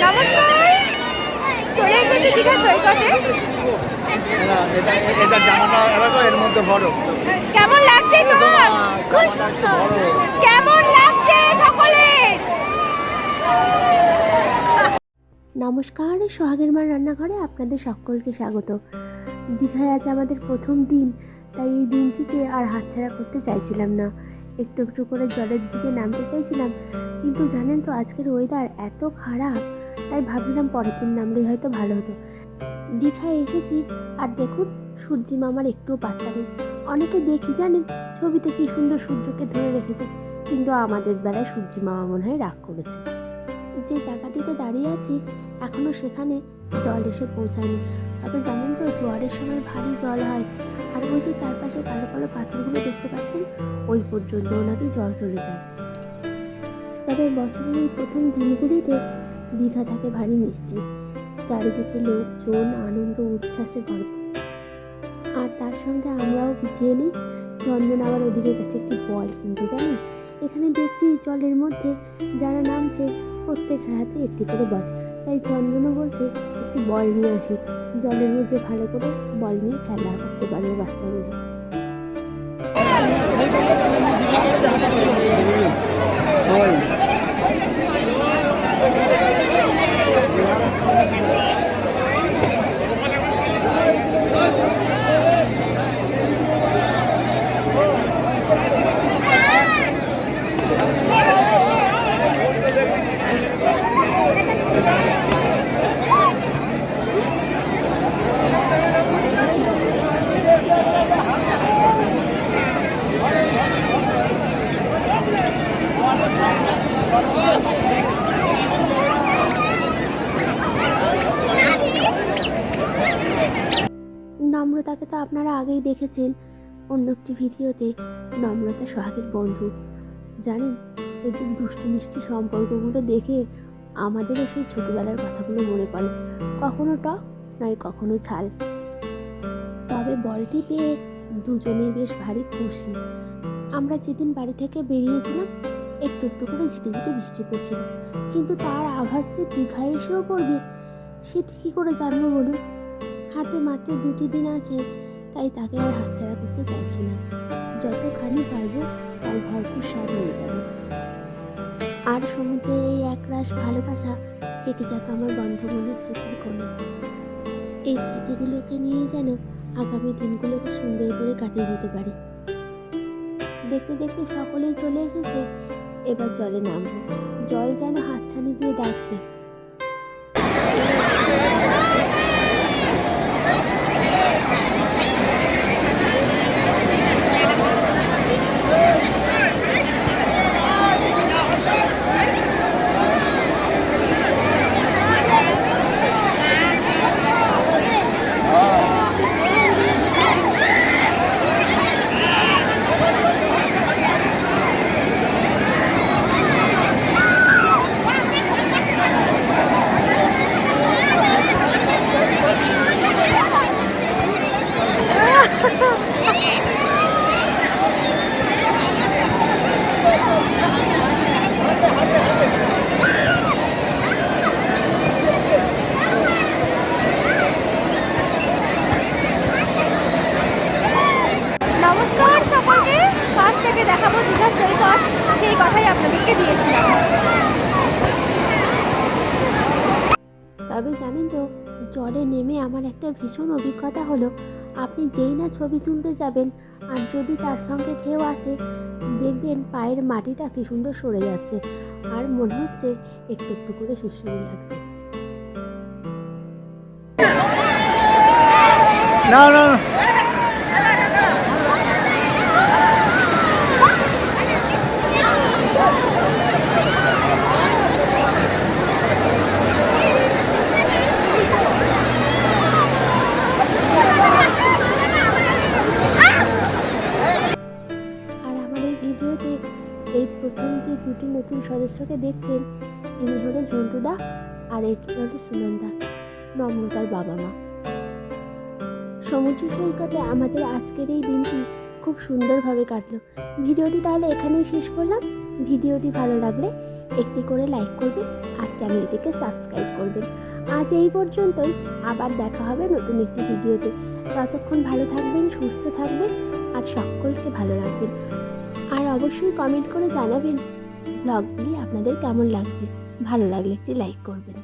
নমস্কার, চলে এসেছি দীঘা সৈকতে। এটা জামাটা এলাকা এর মধ্যে বড়। কেমন লাগছে সবার? কেমন লাগছে সকলের? নমস্কার, সোহাগের মার রান্নাঘরে আপনাদের সকলকে স্বাগত। দীঘায় আজ আমাদের প্রথম দিন, তাই এই দিনটিকে আর হাতছাড়া করতে চাইছিলাম না। একটু একটু করে জলের দিকে নামতে চাইছিলাম, কিন্তু জানেন তো আজকের ওয়েদার এত খারাপ, তাই ভাবছিলাম পরের দিন নামলেই হয়তো ভালো হতো। দীঘায় এসেছি আর দেখুন সূর্যি মামার একটুও পাত্তা নেই। অনেকে দেখি জানেন ছবিতে কি সুন্দর সূর্যকে ধরে রেখেছে, কিন্তু আমাদের বেলায় সূর্যি মামা মনে হয় রাগ করেছে। যে জায়গাটিতে দাঁড়িয়ে আছি এখনও সেখানে জল এসে পৌঁছায়নি। তবে জানেন তো জোয়ারের সময় ভারী জল হয়, আর ওই যে চারপাশে কালো কালো পাথরগুলো দেখতে পাচ্ছেন ওই পর্যন্ত নাকি জল চলে যায়। তবে বছরের এই প্রথম দিনগুলিতে দীঘা থাকে ভারী মিষ্টি, চারিদিকে লোকজন আনন্দ উচ্ছ্বাসে ভরপুর। আর তার সঙ্গে আমরাও পিছিয়ে নিই। চন্দন আবার ওদিকে গেছে একটি বল কিনতে, জানেন এখানে দেখছি জলের মধ্যে যারা নামছে প্রত্যেক হাতে একটি করে বল, তাই চন্দনও বলছে একটি বল নিয়ে আসি, জলের মধ্যে ভালো করে বল নিয়ে খেলা করতে পারবে বাচ্চাগুলো। নম্রতাকে তো আপনারা আগেই দেখেছেন অন্য একটি ভিডিওতে। নম্রতা সোহাগের বন্ধু। জানেন এদের দুষ্টু মিষ্টি সম্পর্কগুলো দেখে আমাদেরও সেই ছোটবেলার কথাগুলো মনে পড়ে, কখনো টক নয় কখনো ঝাল। তবে বলটি পেয়ে দুজনেই বেশ ভারী খুশি। আমরা যেদিন বাড়ি থেকে বেরিয়েছিলাম একটু একটু করে ঝিটে ঝিটে বৃষ্টি পড়ছিল, কিন্তু তার আভাস যে দীঘায় এসেও পড়বে সেটি কী করে জানবো বলুন। হাতে মাত্র 2টি দিন আছে, তাই তাকে আর হাতছাড়া করতে চাইছি না। যতখানি পারবো তার ভরপুর স্বাদ নিয়ে যাবো। আর সমুদ্রের এই একরাশ ভালোবাসা থেকে যাক আমার বন্ধমনের স্মৃতির কোণে। এই স্মৃতিগুলোকে নিয়ে যেন আগামী দিনগুলোকে সুন্দর করে কাটিয়ে দিতে পারি। দেখতে দেখতে সকলেই চলে এসেছে, এবার জলে নামবো। জল যেন হাতছানি দিয়ে ডাকছে। নমস্কার সকলকে, কাছ থেকে দেখাবো দীঘা সৈকত, সেই কথাই আপনাদেরকে দিয়েছিলাম। তবে জানেন তো জলে নেমে আমার একটা ভীষণ অভিজ্ঞতা হলো। আপনি যেই না ছবি তুলতে যাবেন আর যদি তার সঙ্গে ঢেউ আসে, দেখবেন পায়ের মাটিটা কি সুন্দর সরে যাচ্ছে, আর মনে হচ্ছে একটু একটু করে সুড়সুড়ি লাগছে। না না ভিডিওতে এই প্রথম যে 2টি নতুন সদস্যকে দেখছেন, ইনি হলো ঝন্টুদা আর এটি হলো সুনন্দা, নম্রতার বাবা মা। সমুদ্র সৈকতে আমাদের আজকের এই দিনটি খুব সুন্দরভাবে কাটলো। ভিডিওটি তাহলে এখানেই শেষ করলাম। ভিডিওটি ভালো লাগলে একটি করে লাইক করবেন আর চ্যানেলটিকে সাবস্ক্রাইব করবেন। আজ এই পর্যন্তই, আবার দেখা হবে নতুন একটি ভিডিওতে। ততক্ষণ ভালো থাকবেন, সুস্থ থাকবেন আর সকলকে ভালো রাখবেন। আর অবশ্যই কমেন্ট করে জানাবেন ব্লগগুলি আপনাদের কেমন লাগছে। ভালো লাগলে একটি লাইক করবেন।